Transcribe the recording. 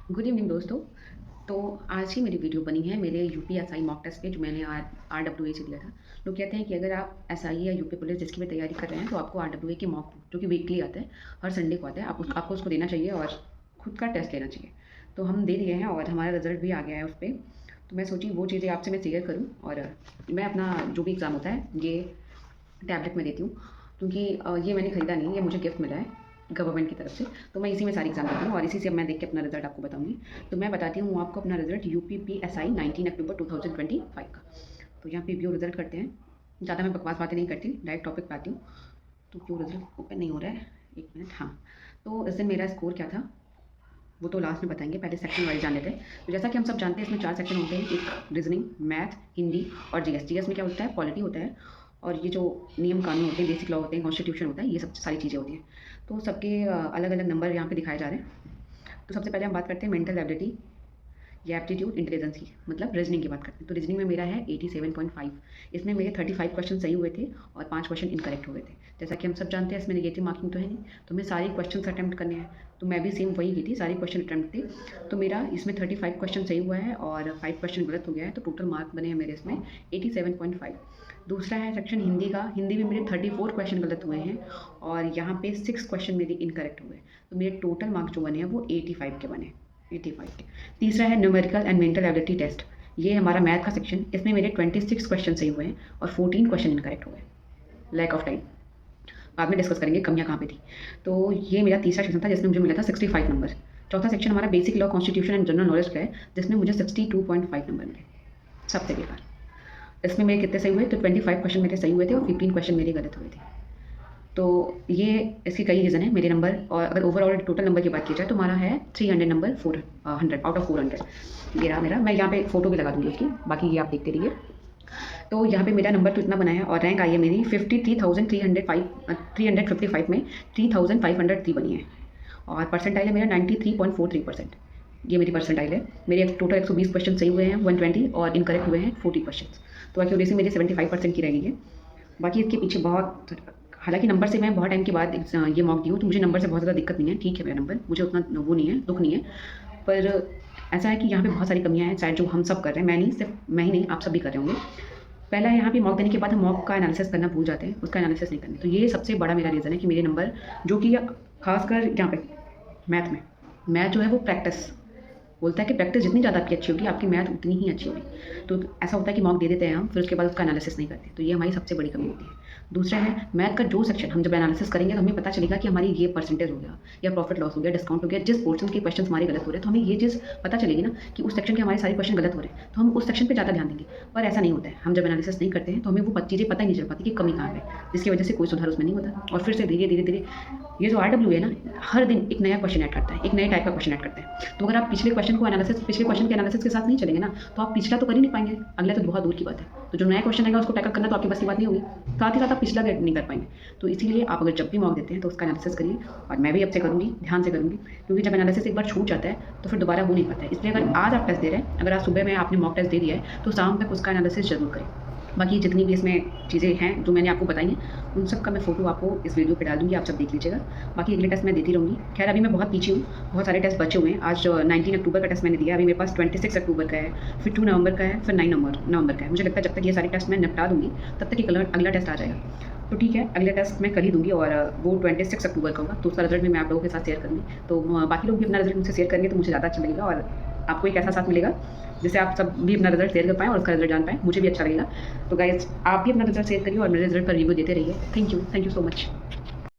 Good evening दोस्तों। तो आज ही मेरी वीडियो बनी है मेरे यूपीएसआई मॉक टेस्ट पे जो मैंने आरडब्ल्यूए से दिया था। लोग कहते हैं कि अगर आप एसआई या यूपी पुलिस जिसकी भी तैयारी कर रहे हैं तो आपको आरडब्ल्यूए के मॉक जो कि वीकली आता है, हर संडे को आता है, आपको उसको देना चाहिए और खुद का टेस्ट लेना चाहिए। तो हम दे दिए हैं और हमारा रिजल्ट भी आ गया है उस पर। तो मैं सोची वो चीज़ें आपसे मैं शेयर करूँ। और मैं अपना जो भी एग्ज़ाम होता है ये टैबलेट में देती हूँ, क्योंकि ये मैंने ख़रीदा नहीं, ये मुझे गिफ्ट मिला है गवर्नमेंट की तरफ से। तो मैं इसी में सारी एग्जाम देती हूँ और इसी से अब मैं देख के अपना रिजल्ट आपको बताऊँगी। तो मैं बताती हूँ आपको अपना रिजल्ट यूपीपीएसआई 19 अक्टूबर 2025 का। तो यहाँ पे व्यू रिजल्ट करते हैं। ज़्यादा मैं बकवास बातें नहीं करती, डायरेक्ट टॉपिक पे आती हूँ। तो व्यू रिजल्ट ओपन नहीं हो रहा है, एक मिनट। हाँ, तो इस दिन मेरा स्कोर क्या था वो तो लास्ट में बताएंगे, पहले सेक्शन वाइज जान लेते हैं। तो जैसा कि हम सब जानते हैं इसमें 4 सेक्शन होते हैं, एक रीजनिंग, मैथ, हिंदी और जीएस। जीएस में क्या होता है, पॉलिटी होता है और ये जो नियम कानून होते हैं, बेसिक लॉ होते हैं, कॉन्स्टिट्यूशन होता है, ये सब सारी चीज़ें होती हैं। तो सबके अलग अलग नंबर यहाँ पे दिखाए जा रहे हैं। तो सबसे पहले हम बात करते हैं मेंटल एबिलिटी या एप्टीट्यूड इंटेलिजेंस की, मतलब रीजनिंग की बात करते हैं। तो रीजनिंग में मेरा है 87.5। इसमें मेरे 35 क्वेश्चन सही हुए थे और 5 क्वेश्चन इनकरेक्ट हुए थे। जैसा कि हम सब जानते हैं इसमें नेगेटिव मार्किंग तो है नहीं, तो हमें सारे क्वेश्चन अटैम्प्ट करने हैं। तो मैं भी सेम वही की थी, सारे क्वेश्चन अटैम्प्ट थे। तो मेरा इसमें 35 क्वेश्चन सही हुआ है और 5 क्वेश्चन गलत हो गया है। तो टोटल मार्क बने हैं मेरे इसमें 87.5। दूसरा है सेक्शन हिंदी का। हिंदी में मेरे 34 क्वेश्चन गलत हुए हैं और यहाँ पे 6 क्वेश्चन मेरे इनकरेक्ट हुए। तो मेरे टोटल मार्क्स जो बने हैं वो 85 के बने, 85 के। तीसरा है numerical and mental ability test. ये हमारा मैथ का सेक्शन। इसमें मेरे 26 क्वेश्चन सही हुए हैं और 14 क्वेश्चन इनकरेक्ट हुए। लैक ऑफ टाइम, बाद में डिस्कस करेंगे कमियाँ कहाँ पे थी। तो ये मेरा तीसरा सेक्शन था जिसमें मुझे मिला था 65 नंबर। चौथा सेक्शन हमारा basic law, constitution and general knowledge का है, जिसमें मुझे 62.5 नंबर मिले। सबसे बेकार। इसमें मेरे कितने सही हुए, तो 25 क्वेश्चन मेरे सही हुए थे और 15 क्वेश्चन मेरे गलत हुए थे। तो ये इसके कई रीज़न है मेरे नंबर। और अगर ओवरऑल टोटल नंबर की बात की जाए तो हमारा है 300 नंबर, 400 आउट ऑफ 400। ये रहा मेरा। मैं यहाँ पे फ़ोटो भी लगा दूँगी उसकी, बाकी ये आप देखते रहिए। तो यहाँ पे मेरा नंबर तो इतना बना है और रैंक आई है मेरी 355 में 3503 बनी है। और परसेंटाइल है मेरा 93.43%। ये मेरी परसेंटाइल है। मेरे टोटल 120 क्वेश्चन सही हुए हैं, 120 और इनकरेक्ट हुए हैं 40 क्वेश्चन। तो एक्यूरेसी मेरी 75% की रह गई है। बाकी इसके पीछे बहुत, हालांकि नंबर से मैं बहुत टाइम के बाद ये मॉक दी हूँ, तो मुझे नंबर से बहुत ज़्यादा दिक्कत नहीं है। ठीक है मेरा नंबर, मुझे उतना वो नहीं है, दुख नहीं है। पर ऐसा है कि यहाँ पे बहुत सारी कमियाँ हैं, शायद जो हम सब कर रहे हैं, मैं नहीं, सिर्फ मैं ही नहीं, आप सब भी कर रहे होंगे। पहला है यहाँ पे मॉक देने के बाद हम मॉक का एनालिसिस करना भूल जाते हैं, उसका एनालिसिस नहीं करते। तो ये सबसे बड़ा मेरा रीज़न है कि मेरे नंबर जो कि खासकर यहाँ पे मैथ जो है वो प्रैक्टिस बोलता है कि प्रैक्टिस जितनी ज़्यादा आपकी अच्छी होगी आपकी मैथ उतनी ही अच्छी होगी। तो ऐसा होता है कि मॉक दे देते हैं हम, फिर उसके बाद उसका एनालिसिस नहीं करते। तो ये हमारी सबसे बड़ी कमी होती है। दूसरा है मैथ का जो सेक्शन हम जब एनालिसिस करेंगे तो हमें पता चलेगा कि हमारी ये परसेंटेज हो गया या प्रॉफिट लॉस हो गया, डिस्काउंट हो गया, जिस पोर्शन के क्वेश्चन हमारे गलत हो रहे हैं, तो हमें ये चीज़ पता चलेगी ना कि उस सेक्शन के हमारे सारे क्वेश्चन गलत हो रहे हैं, तो हम उस सेक्शन पर ज़्यादा ध्यान देंगे। पर ऐसा नहीं होता है, हम जब एनालिसिस नहीं करते हैं तो हमें वो चीज़ें पता ही नहीं चल पाती कि कमी कहाँ है, जिसकी वजह से कोई सुधार उसमें नहीं होता। और फिर से धीरे धीरे ये जो आरडब्ल्यू है ना, हर दिन एक नया क्वेश्चन ऐड करता है, एक नए टाइप का क्वेश्चन ऐड करता है। तो अगर आप पिछले क्वेश्चन के एनालिसिस के साथ नहीं चलेंगे ना, तो आप पिछला तो कर ही नहीं पाएंगे, अगला तो बहुत दूर की बात है। तो जो नया क्वेश्चन आएगा उसको टैकल करना तो आपकी बस की बात नहीं होगी, साथ ही साथ आप पिछला भी नहीं कर पाएंगे। तो इसीलिए आप अगर जब भी मॉक देते हैं तो उसका एनालिसिस करिए। और मैं भी अब से करूँगी, ध्यान से करूँगी, क्योंकि जब एनालिसिस एक बार छूट जाता है तो फिर दोबारा हो नहीं पाता है। इसलिए अगर आज आप टेस्ट दे रहे हैं, अगर आज सुबह में आपने मॉक टेस्ट दे दिया है तो शाम तक उसका एनालिसिस जरूर करें। बाकी जितनी भी इसमें चीज़ें हैं जो मैंने आपको बताई हैं, उन सब का मैं फ़ोटो आपको इस वीडियो पे डाल दूँगी, आप सब देख लीजिएगा। बाकी अगले टेस्ट मैं देती रहूँगी। खैर अभी मैं बहुत पीछे हूँ, बहुत सारे टेस्ट बचे हुए हैं। आज 19 अक्टूबर का टेस्ट मैंने दिया, अभी मेरे पास 26 अक्टूबर का है, फिर 2 नवंबर का है, फिर 9 नवंबर का है। मुझे लगता है जब तक ये सारे टेस्ट मैं निपटा दूँगी तब तक अगला टेस्ट आ जाएगा। तो ठीक है, अगले टेस्ट मैं कर ही दूँगी और वो 26 अक्टूबर का होगा, तो उसका रिजल्ट भी मैं आप लोगों के साथ शेयर करूँगी। तो बाकी लोग भी अपना रिजल्ट मुझसे शेयर करेंगे तो मुझे ज़्यादा अच्छा लगेगा और आपको एक ऐसा साथ मिलेगा जिससे आप सब भी अपना रिजल्ट शेयर कर पाएँ और उसका रिजल्ट जान पाएँ, मुझे भी अच्छा लगेगा। तो गाइस आप भी अपना रिजल्ट शेयर करिए और मेरे रिजल्ट पर रिव्यू देते रहिए। Thank you so much.